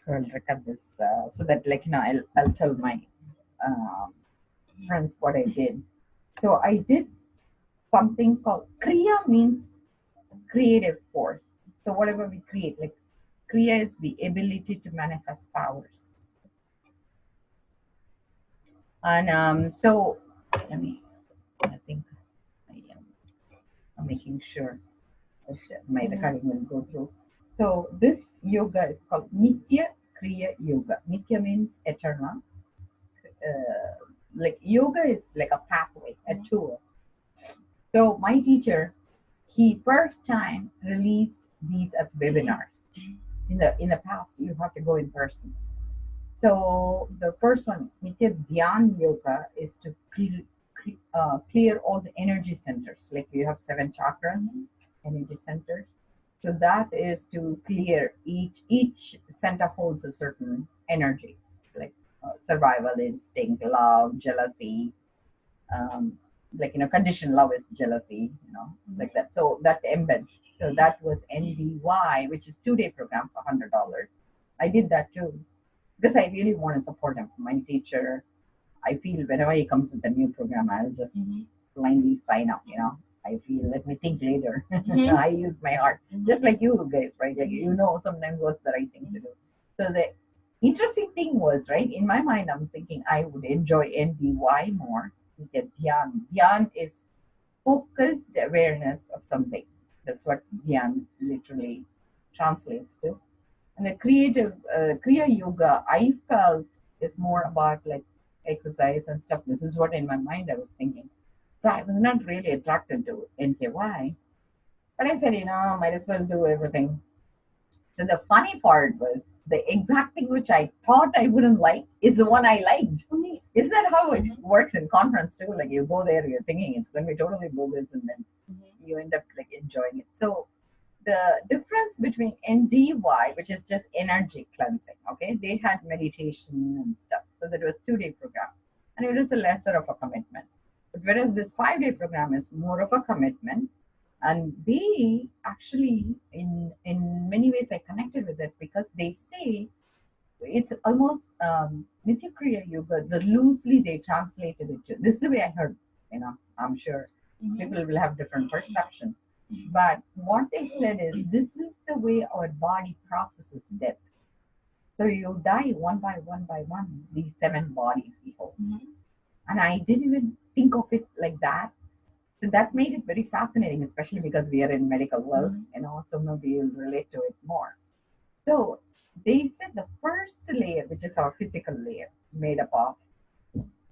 So I'll record this so that, like, I'll tell my um friends what I did. So I did something called Kriya, means creative force. So whatever we create, like Kriya is the ability to manifest powers. And so let me, I think I am I'm making sure that my recording will go through. So this yoga is called Nithya Kriya Yoga. Nithya means eternal. Like yoga is like a pathway, a tool. So my teacher, he first time released these as webinars. In the past, you have to go in person. So the first one, Nithya Dhyan Yoga, is to clear all the energy centers. Like you have 7 chakras, energy centers. So that is to clear each center holds a certain energy, like survival instinct, love, jealousy, um, like conditioned love is jealousy, like that. So that embeds. So that was NDY, which is 2-day program for $100. I did that too because I really want to support him. My teacher, I feel whenever he comes with a new program, I'll just blindly sign up. I feel, let me think later. I use my heart, just like you guys, right? Like sometimes what's the right thing to do. So the interesting thing was, right, in my mind, I'm thinking I would enjoy NDY more. Get Dhyan. Dhyan is focused awareness of something. That's what Dhyan literally translates to. And the creative Kriya Yoga, I felt, is more about like exercise and stuff. This is what in my mind I was thinking. So I was not really attracted to NKY. But I said, might as well do everything. So the funny part was the exact thing which I thought I wouldn't like is the one I liked. Isn't that how it works in conference too? Like you go there, you're thinking it's going to be totally bogus, and then you end up like enjoying it. So the difference between NDY, which is just energy cleansing, okay, they had meditation and stuff. So that was 2-day program, and it was a lesser of a commitment. But whereas this 5-day program is more of a commitment, and they actually, in many ways, I connected with it because they say it's almost Nithya Kriya Yoga. The loosely they translated it to. This is the way I heard. I'm sure people will have different perception. But what they said is this is the way our body processes death. So you die one by one, these 7 bodies we hold. And I didn't even think of it like that. So that made it very fascinating, especially because we are in medical world, so maybe you'll relate to it more. So they said the first layer, which is our physical layer, made up of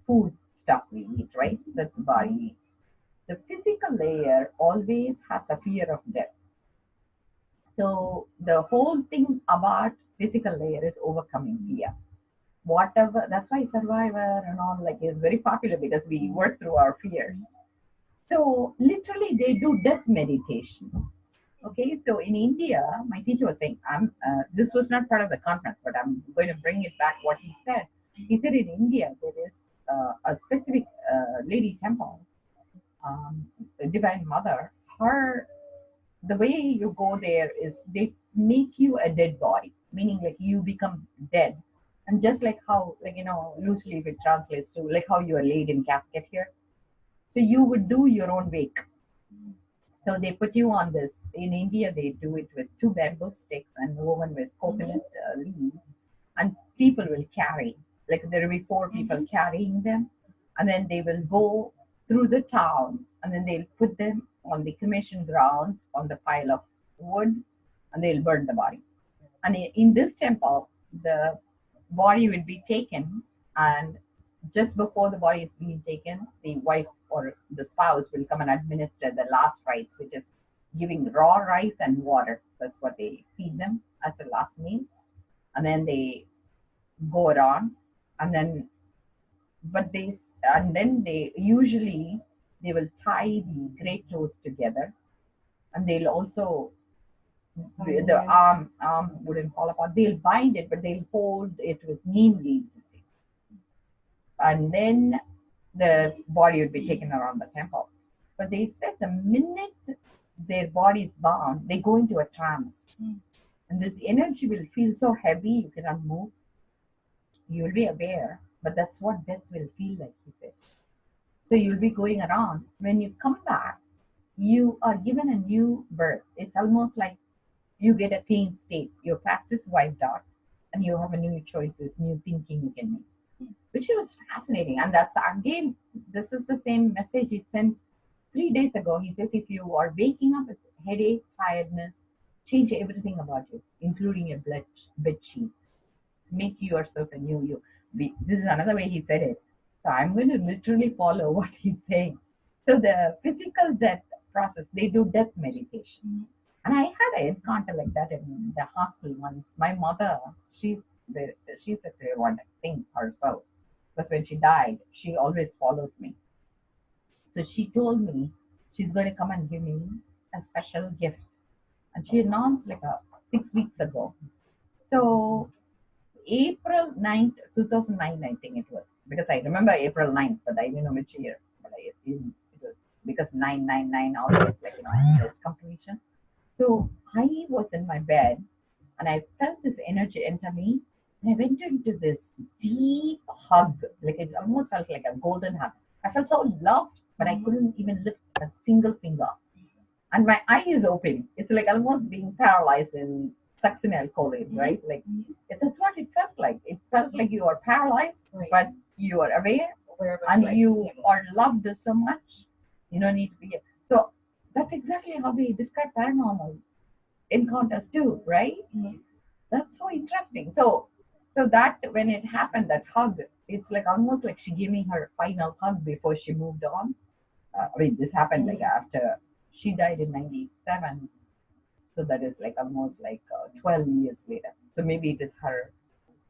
food stuff we eat, right? That's body. The physical layer always has a fear of death. So the whole thing about physical layer is overcoming fear. Whatever, that's why Survivor and all like is very popular because we work through our fears. So literally they do death meditation. Okay, so in India, my teacher was saying, this was not part of the conference, but I'm going to bring it back what he said. He said in India, there is a specific lady temple, Divine Mother. The way you go there is they make you a dead body, meaning like you become dead. And just like how, like, loosely if it translates to like how you are laid in casket here. So you would do your own wake. So they put you on this. In India, they do it with 2 bamboo sticks and woven with coconut leaves. And people will carry, like there will be 4 people carrying them. And then they will go through the town and then they'll put them on the cremation ground on the pile of wood and they'll burn the body. And in this temple, the body will be taken, and just before the body is being taken, the wife or the spouse will come and administer the last rites, which is giving raw rice and water. That's what they feed them as a last meal. And then they go around, and then they usually they will tie the grey clothes together, and they'll also the arm wouldn't fall apart. They'll bind it, but they'll hold it with neem leaves, and then the body would be taken around the temple. But they said the minute their body is bound, they go into a trance. And this energy will feel so heavy, you cannot move. You'll be aware, but that's what death will feel like, he says. So you'll be going around. When you come back, you are given a new birth. It's almost like you get a clean state. Your past is wiped out, and you have a new choices, new thinking you can make, which was fascinating. And that's again, this is the same message he sent 3 days ago. He says, if you are waking up with headache, tiredness, change everything about you, including your bed sheets. Make yourself a new you. This is another way he said it. So I'm going to literally follow what he's saying. So the physical death process, they do death meditation. And I had an encounter like that in the hospital once. My mother, she's a clairvoyant thing herself. Because when she died, she always follows me. So she told me she's going to come and give me a special gift. And she announced like 6 weeks ago. So April 9th, 2009, I think it was. Because I remember April 9th, but I didn't know which year. But I assume it was because 999 always like, it's completion. So I was in my bed and I felt this energy enter me. And I went into this deep hug. Like it almost felt like a golden hug. I felt so loved, but I couldn't even lift a single finger. And my eye is open. It's like almost being paralyzed in succinylcholine, choline, right? Like that's what it felt like. It felt like you are paralyzed, but you are aware and you are loved so much. You don't need to be. So that's exactly how we describe paranormal encounters too, right? That's so interesting. So that when it happened, that hug, it's like almost like she gave me her final hug before she moved on. I mean, this happened like after she died in 97. So that is like almost like 12 years later. So maybe it is her,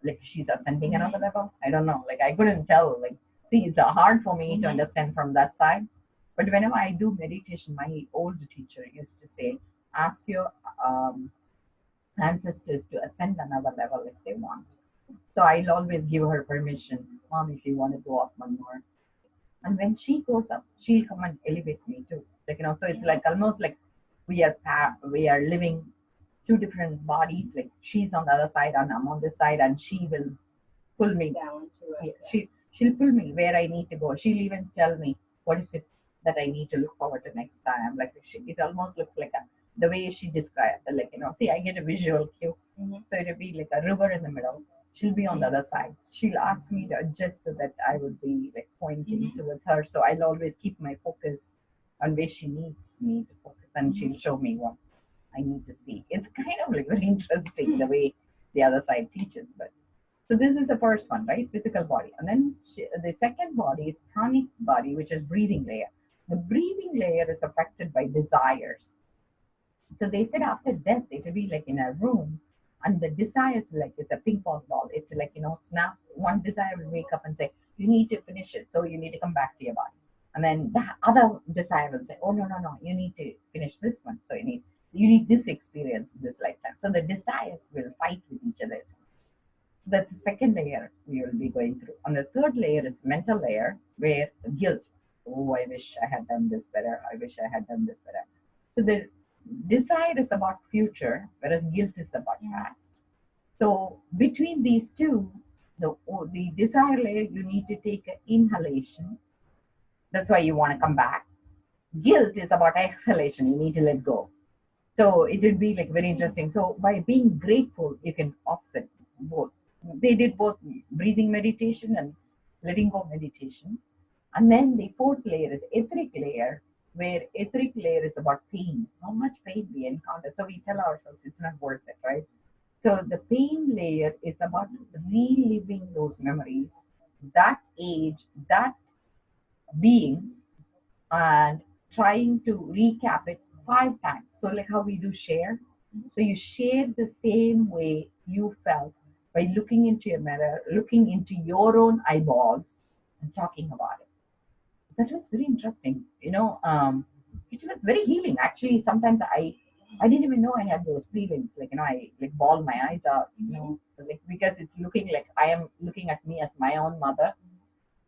like she's ascending another level. I don't know. Like I couldn't tell. Like, see, it's hard for me to understand from that side. But whenever I do meditation, my old teacher used to say, ask your ancestors to ascend another level if they want. So I'll always give her permission, Mom, if you want to go up one more. And when she goes up, she'll come and elevate me too. Like so it's like almost like we are living two different bodies. Like she's on the other side and I'm on this side, and she will pull me down to it. She'll pull me where I need to go. She'll even tell me what is it that I need to look forward to next time. Like it almost looks like the way she described, like see, I get a visual cue. So it'll be like a river in the middle. She'll be on the other side. She'll ask me to adjust so that I would be like pointing towards her. So I'll always keep my focus on where she needs me to focus, and she'll show me what I need to see. It's kind of like very interesting the way the other side teaches. But so this is the first one, right? Physical body, and then the second body is pranic body, which is breathing layer. The breathing layer is affected by desires. So they said after death, it will be like in a room, and the desires like it's a ping pong ball. It's like snaps. One desire will wake up and say, "You need to finish it, so you need to come back to your body." And then the other desire will say, "Oh no, you need to finish this one, so you need this experience this lifetime." So the desires will fight with each other. That's the second layer we will be going through. And the third layer is mental layer, where guilt. Oh, I wish I had done this better. I wish I had done this better. So the desire is about future, whereas guilt is about past. So between these two, the desire layer, you need to take an inhalation. That's why you want to come back. Guilt is about exhalation. You need to let go. So it will be like very interesting. So by being grateful, you can offset both. They did both breathing meditation and letting go meditation. And then the fourth layer is etheric layer, where etheric layer is about pain, how much pain we encounter. So we tell ourselves it's not worth it, right? So the pain layer is about reliving those memories, that age, that being, and trying to recap it 5 times. So like how we do share. So you share the same way you felt by looking into your mirror, looking into your own eyeballs and talking about it. That was very interesting. It was very healing. Actually, sometimes I didn't even know I had those feelings. Like, I like bawl my eyes out, like because it's looking like I am looking at me as my own mother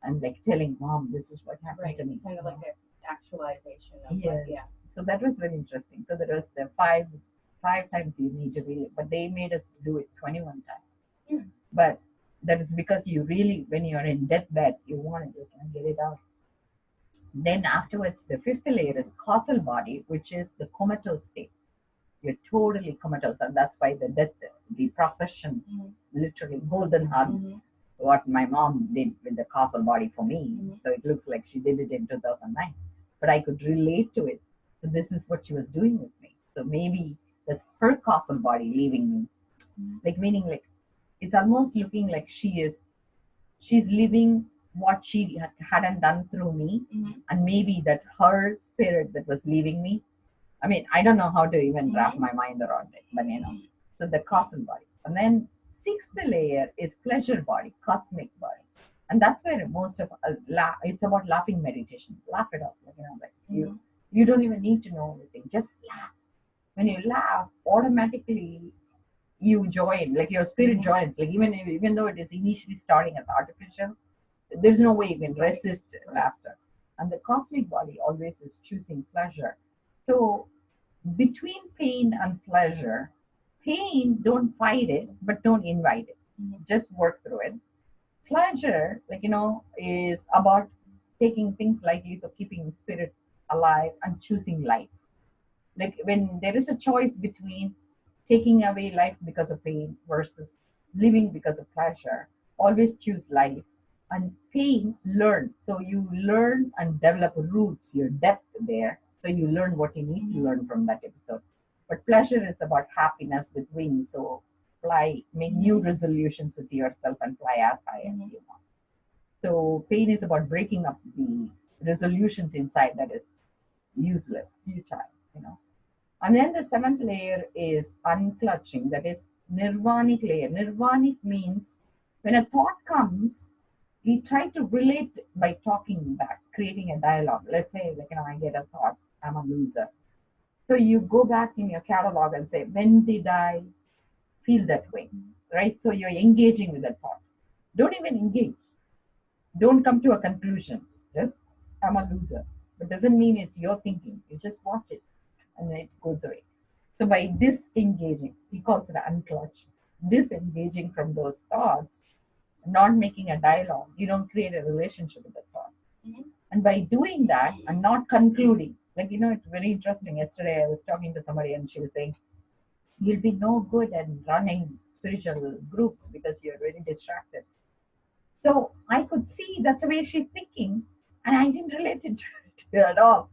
and like telling Mom, this is what happened to me. Kind of like an actualization of yes. So that was very interesting. So there was the 5 5 times you need to relive, but they made us do it 21 times. But that is because you really, when you're in deathbed, you want it, you can get it out. Then afterwards, the fifth layer is causal body, which is the comatose state. You're totally comatose, and that's why the death, the procession, literally golden hug, what my mom did with the causal body for me. So it looks like she did it in 2009, but I could relate to it. So this is what she was doing with me. So maybe that's her causal body leaving me, like meaning like it's almost looking like she's living what she hadn't done through me, and maybe that's her spirit that was leaving me. I mean, I don't know how to even wrap my mind around it, but so the causal body. And then sixth layer is pleasure body, cosmic body. And that's where most of it's about laughing meditation. Laugh it off, like you don't even need to know anything. Just laugh. When you laugh, automatically you join, like your spirit joins. Like even though it is initially starting as artificial, there's no way you can resist laughter. And the cosmic body always is choosing pleasure. So between pain and pleasure, pain, don't fight it, but don't invite it. Just work through it. Pleasure, is about taking things lightly, so keeping spirit alive and choosing life. Like when there is a choice between taking away life because of pain versus living because of pleasure, always choose life. And pain, learn. So you learn and develop roots, your depth there. So you learn what you need to learn from that episode. But pleasure is about happiness with wings. So fly, make new resolutions with yourself and fly as high as you want. So pain is about breaking up the resolutions inside that is useless, futile. And then the seventh layer is unclutching, that is nirvanic layer. Nirvanic means when a thought comes, you try to relate by talking back, creating a dialogue. Let's say, I get a thought, I'm a loser. So you go back in your catalog and say, when did I feel that way? Right? So you're engaging with that thought. Don't even engage. Don't come to a conclusion. Just, I'm a loser. But doesn't mean it's your thinking. You just watch it and then it goes away. So by disengaging, he calls it unclutch. Disengaging from those thoughts, not making a dialogue, you don't create a relationship with the thought. And by doing that and not concluding, it's very interesting. Yesterday I was talking to somebody and she was saying, you'll be no good at running spiritual groups because you're very distracted. So I could see that's the way she's thinking, and I didn't relate it to her at all.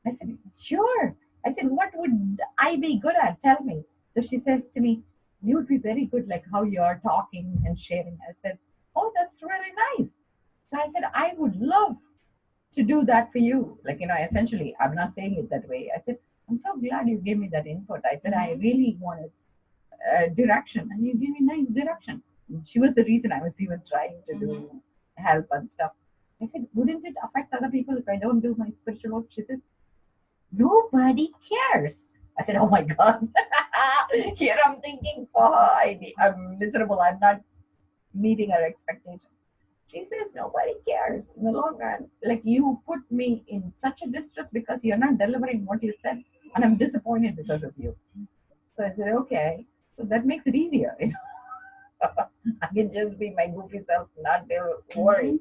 I said, sure. I said, what would I be good at? Tell me. So she says to me, you would be very good, like how you're talking and sharing. I said, oh, that's really nice. So I said, I would love to do that for you. Essentially, I'm not saying it that way. I said, I'm so glad you gave me that input. I said, I really wanted direction, and you gave me nice direction. She was the reason I was even trying to do help and stuff. I said, wouldn't it affect other people if I don't do my spiritual work? She says, nobody cares. I said, oh my God. Here I'm thinking, I'm miserable. I'm not meeting her expectation. She says, nobody cares in the long run. Like, you put me in such a distress because you're not delivering what you said, and I'm disappointed because of you. So I said, okay. So that makes it easier. I can just be my goofy self, not worry.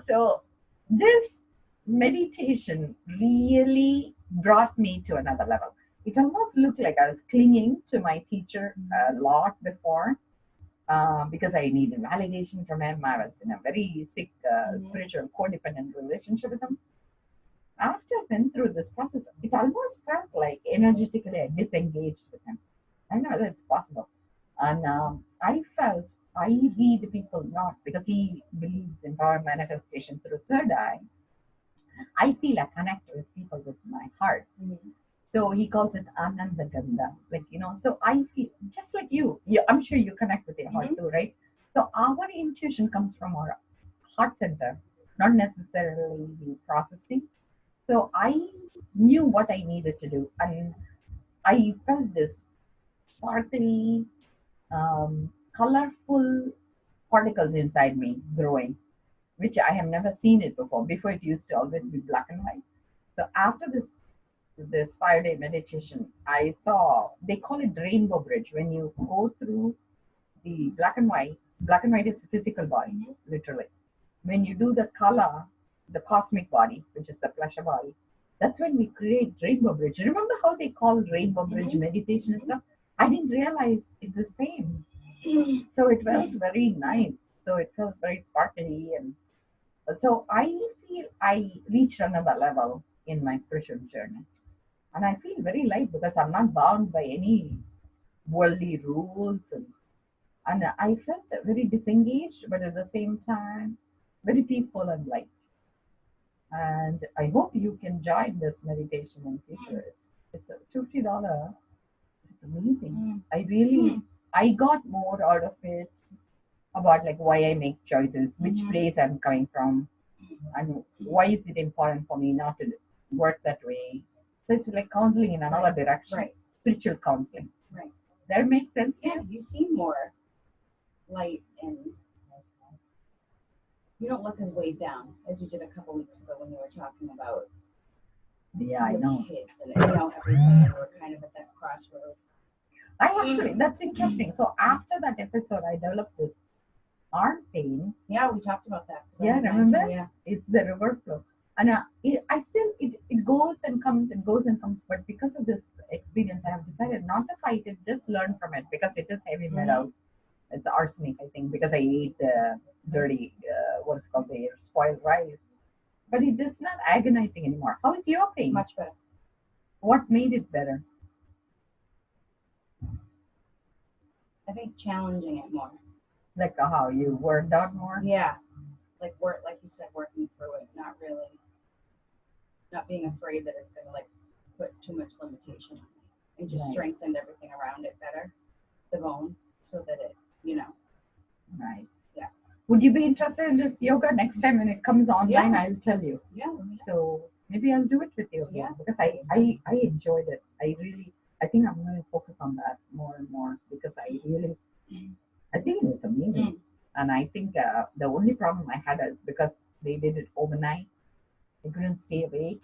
So this meditation really brought me to another level. It almost looked like I was clinging to my teacher a lot before because I needed validation from him. I was in a very sick spiritual codependent relationship with him. After I've been through this process, it almost felt like energetically I disengaged with him. I know that's possible. And I felt I read people not because he believes in power manifestation through third eye. I feel I connect with people with my heart. So he calls it Ananda Ganda. So I feel just like you. I'm sure you connect with your heart too, right? So our intuition comes from our heart center, not necessarily the processing. So I knew what I needed to do. And I felt this sparkly, colorful particles inside me growing, which I have never seen it before. Before it used to always be black and white. So after this this 5-day meditation, I saw they call it rainbow bridge. When you go through the black and white is the physical body, literally. When you do the color, the cosmic body, which is the pleasure body, that's when we create rainbow bridge. Remember how they call rainbow bridge meditation and stuff? I didn't realize it's the same. So it felt very nice. So it felt very sparkly, and so I feel I reached another level in my spiritual journey. And I feel very light because I'm not bound by any worldly rules, and I felt very disengaged, but at the same time, very peaceful and light. And I hope you can join this meditation in future. It's a $50. It's amazing. I really I got more out of it about like why I make choices, which place I'm coming from, and why is it important for me not to work that way. So it's like counseling in another direction, Right. Spiritual counseling. Right. That makes sense to Yeah, you? you seem more light and you don't look as weighed down as you did a couple weeks ago when you were talking about Yeah, I your know. kids and everything. You were kind of at that crossroad. I actually, that's interesting. So after that episode, I developed this arm pain. Yeah, we talked about that. Yeah, remember? Yeah. It's the river flow. And it goes and comes, it goes and comes. But because of this experience, I have decided not to fight it, just learn from it because it is heavy metals. It's arsenic, I think, because I ate the dirty, what's called the spoiled rice. But it is not agonizing anymore. How is your pain? Much better. What made it better? I think challenging it more. Like how you worked out more? Yeah. Like you said, working through it, not being afraid that it's gonna like put too much limitation on me. And just Nice. strengthened everything around it better. The bone, so that it, Right. Yeah. Would you be interested in this yoga next time when it comes online? Yeah. I'll tell you. Yeah. So maybe I'll do it with you. Yeah. Because I enjoyed it. I think I'm going to focus on that more and more because I think it's amazing. And I think the only problem I had is because they did it overnight. I couldn't stay awake.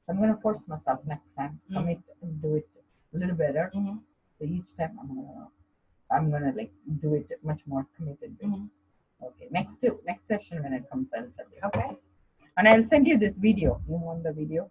So I'm going to force myself next time. Commit and do it a little better. So each time I'm gonna like do it much more committed. Okay, next session when it comes, I'll tell you. Okay. And I'll send you this video. You want the video?